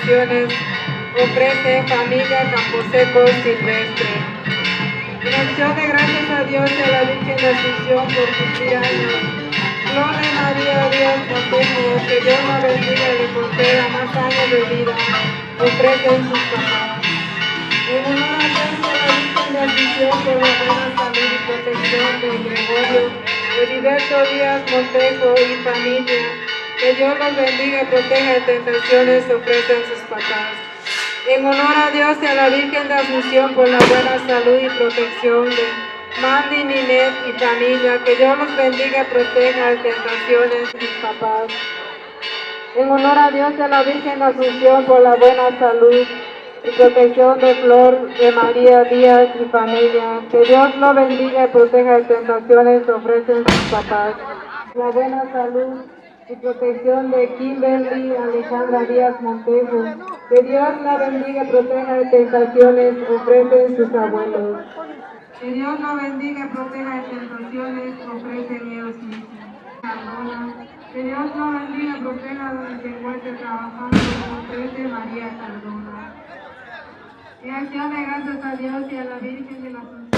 tentaciones ofrece familia Camposeco Silvestre. En acción de gracias a Dios y a la Virgen de Asunción por cumplir años. Gloria María Díaz Montejo, que Dios la bendiga y le conceda más años de vida, ofrecen sus papás. En honor a Dios y a la Virgen de Asunción por la buena salud y protección de Gregorio, Heriberto Díaz Montejo y familia, que Dios los bendiga y proteja de tentaciones, ofrecen sus papás. En honor a Dios y a la Virgen de Asunción por la buena salud y protección de Mandy, Ninet y familia, que Dios los bendiga y proteja de tentaciones, sus papás. En honor a Dios y a la Virgen de Asunción por la buena salud y protección de Flor de María Díaz y familia, que Dios lo bendiga y proteja de tentaciones, ofrecen sus papás. La buena salud y protección de Kimberly Alejandra Díaz Montejo, que Dios la bendiga y proteja de tentaciones, ofrecen sus abuelos. Que Dios la bendiga y proteja de tentaciones, ofrecen ellos mismos. Cardona, que Dios la bendiga y proteja donde se encuentre trabajando, ofrece María Cardona. Y acción de gracias a Dios y a la Virgen de la Asunción.